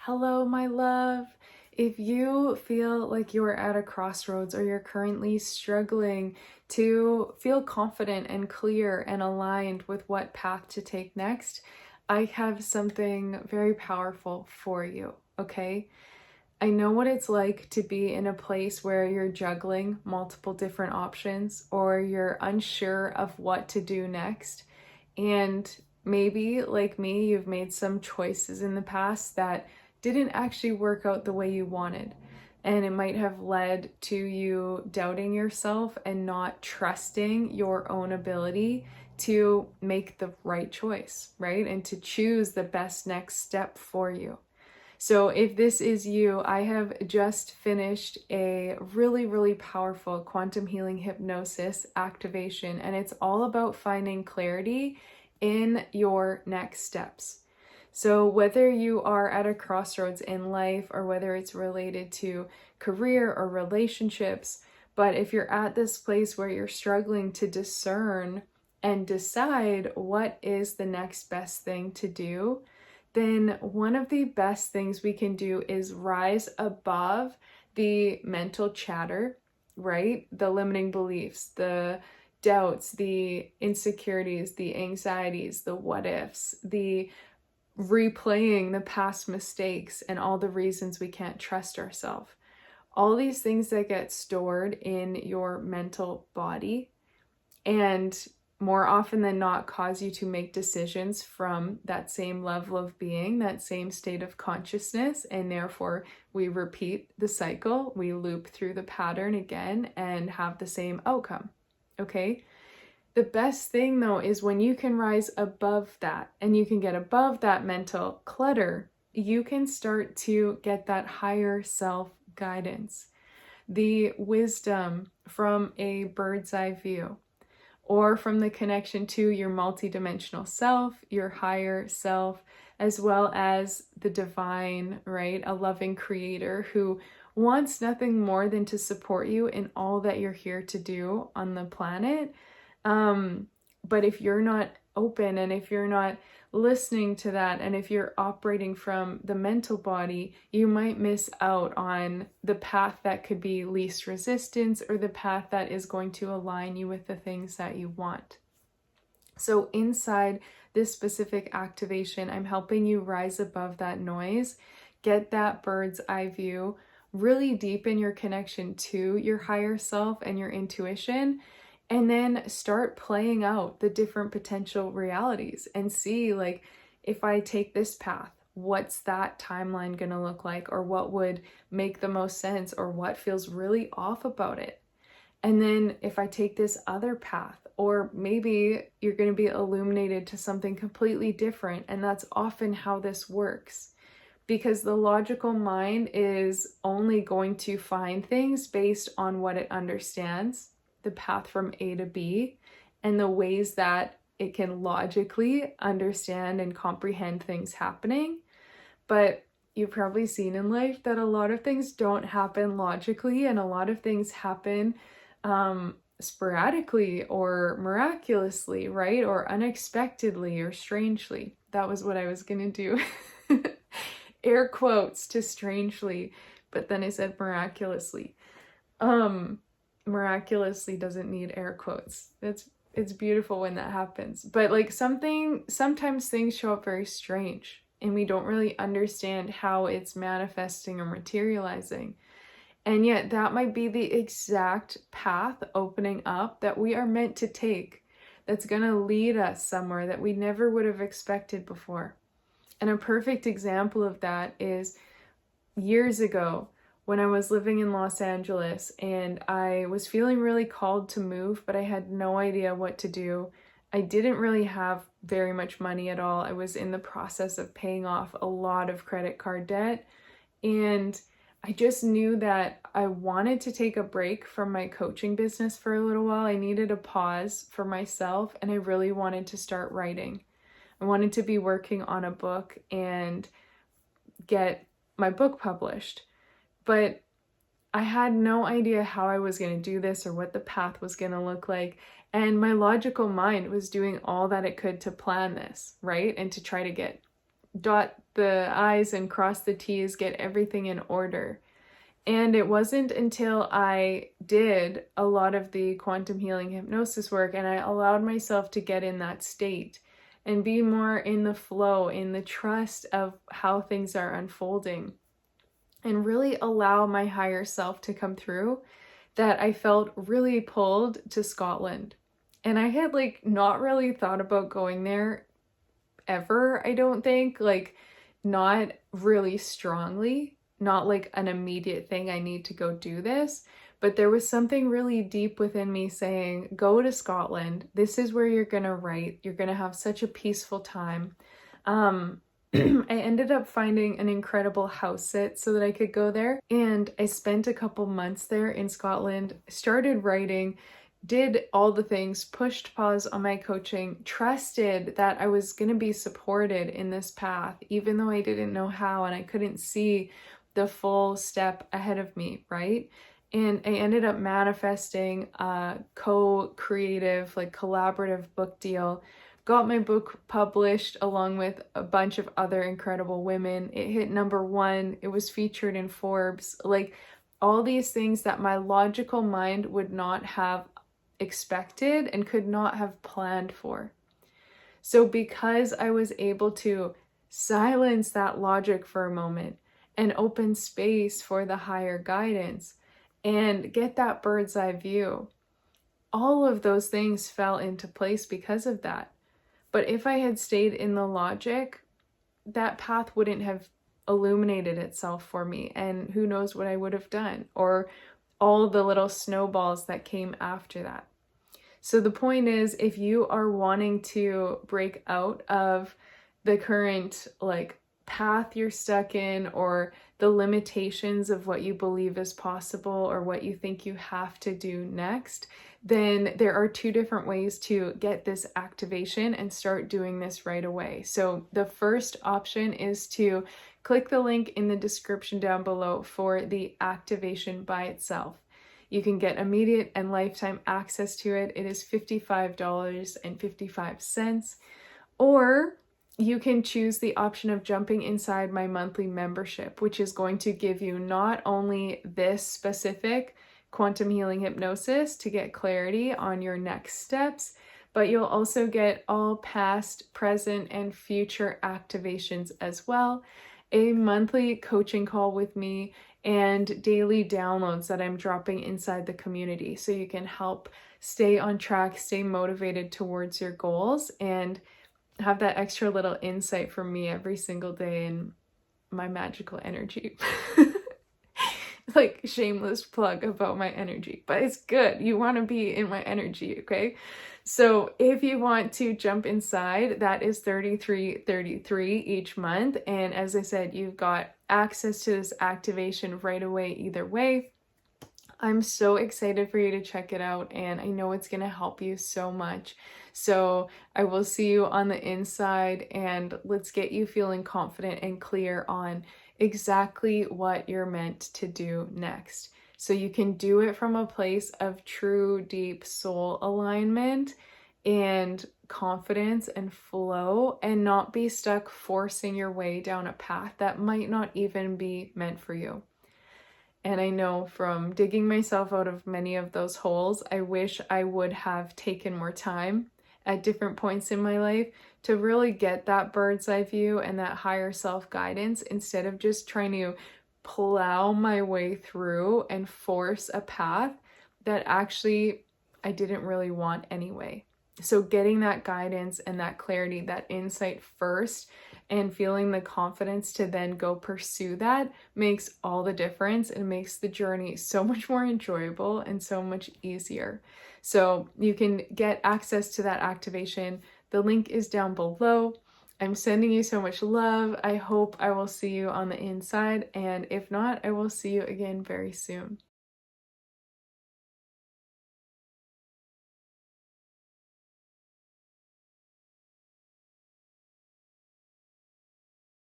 Hello, my love. If you feel like you're at a crossroads or you're currently struggling to feel confident and clear and aligned with what path to take next, I have something very powerful for you, okay? I know what it's like to be in a place where you're juggling multiple different options or you're unsure of what to do next. And maybe, like me, you've made some choices in the past that didn't actually work out the way you wanted. And it might have led to you doubting yourself and not trusting your own ability to make the right choice, right? And to choose the best next step for you. So if this is you, I have just finished a really, really powerful quantum healing hypnosis activation, and it's all about finding clarity in your next steps. So whether you are at a crossroads in life or whether it's related to career or relationships, but if you're at this place where you're struggling to discern and decide what is the next best thing to do, then one of the best things we can do is rise above the mental chatter, right? The limiting beliefs, the doubts, the insecurities, the anxieties, the what ifs, the replaying the past mistakes and all the reasons we can't trust ourselves. All these things that get stored in your mental body and more often than not cause you to make decisions from that same level of being, that same state of consciousness, and therefore we repeat the cycle, we loop through the pattern again and have the same outcome, okay? The best thing though is when you can rise above that and you can get above that mental clutter, you can start to get that higher self guidance, the wisdom from a bird's eye view, or from the connection to your multidimensional self, your higher self, as well as the divine, right? A loving creator who wants nothing more than to support you in all that you're here to do on the planet. But if you're not open and if you're not listening to that, and if you're operating from the mental body, you might miss out on the path that could be least resistance or the path that is going to align you with the things that you want. So inside this specific activation, I'm helping you rise above that noise, get that bird's eye view, really deepen your connection to your higher self and your intuition, and then start playing out the different potential realities and see, like, if I take this path, what's that timeline going to look like, or what would make the most sense, or what feels really off about it. And then if I take this other path, or maybe you're going to be illuminated to something completely different. And that's often how this works, because the logical mind is only going to find things based on what it understands, the path from A to B, and the ways that it can logically understand and comprehend things happening. But you've probably seen in life that a lot of things don't happen logically, and a lot of things happen sporadically or miraculously, right? Or unexpectedly or strangely. That was what I was gonna do. Air quotes to strangely, but then I said miraculously. Miraculously doesn't need air quotes. It's beautiful when that happens. But like sometimes things show up very strange and we don't really understand how it's manifesting or materializing. And yet that might be the exact path opening up that we are meant to take, that's going to lead us somewhere that we never would have expected before. And a perfect example of that is years ago when I was living in Los Angeles and I was feeling really called to move, but I had no idea what to do. I didn't really have very much money at all. I was in the process of paying off a lot of credit card debt, and I just knew that I wanted to take a break from my coaching business for a little while. I needed a pause for myself, and I really wanted to start writing. I wanted to be working on a book and get my book published. But I had no idea how I was going to do this or what the path was going to look like. And my logical mind was doing all that it could to plan this, right? And to try to get dot the I's and cross the T's, get everything in order. And it wasn't until I did a lot of the quantum healing hypnosis work and I allowed myself to get in that state and be more in the flow, in the trust of how things are unfolding, and really allow my higher self to come through, that I felt really pulled to Scotland. And I had like not really thought about going there ever, I don't think, like not really strongly, not like an immediate thing, I need to go do this. But there was something really deep within me saying, go to Scotland. This is where you're gonna write. You're gonna have such a peaceful time. I ended up finding an incredible house sit so that I could go there. And I spent a couple months there in Scotland, started writing, did all the things, pushed pause on my coaching, trusted that I was going to be supported in this path, even though I didn't know how and I couldn't see the full step ahead of me, right? And I ended up manifesting a co-creative, like collaborative book deal, got my book published along with a bunch of other incredible women. It hit #1. It was featured in Forbes. Like all these things that my logical mind would not have expected and could not have planned for. So because I was able to silence that logic for a moment and open space for the higher guidance and get that bird's eye view, all of those things fell into place because of that. But if I had stayed in the logic, that path wouldn't have illuminated itself for me, and who knows what I would have done, or all the little snowballs that came after that. So the point is, if you are wanting to break out of the current like path you're stuck in, or the limitations of what you believe is possible or what you think you have to do next, then there are 2 different ways to get this activation and start doing this right away. So the first option is to click the link in the description down below for the activation by itself. You can get immediate and lifetime access to it. It is $55.55. Or you can choose the option of jumping inside my monthly membership, which is going to give you not only this specific quantum healing hypnosis to get clarity on your next steps, but you'll also get all past, present, and future activations as well, a monthly coaching call with me, and daily downloads that I'm dropping inside the community so you can help stay on track, stay motivated towards your goals, and have that extra little insight from me every single day in my magical energy. Like shameless plug about my energy, but it's good. You want to be in my energy, okay? So if you want to jump inside, that is $33.33 each month. And as I said, you've got access to this activation right away either way. I'm so excited for you to check it out, and I know it's going to help you so much. So I will see you on the inside, and let's get you feeling confident and clear on exactly what you're meant to do next. So you can do it from a place of true, deep soul alignment and confidence and flow, and not be stuck forcing your way down a path that might not even be meant for you. And I know from digging myself out of many of those holes, I wish I would have taken more time at different points in my life to really get that bird's eye view and that higher self guidance, instead of just trying to plow my way through and force a path that actually I didn't really want anyway. So getting that guidance and that clarity, that insight first, and feeling the confidence to then go pursue that makes all the difference, and makes the journey so much more enjoyable and so much easier. So you can get access to that activation. The link is down below. I'm sending you so much love. I hope I will see you on the inside, and if not, I will see you again very soon.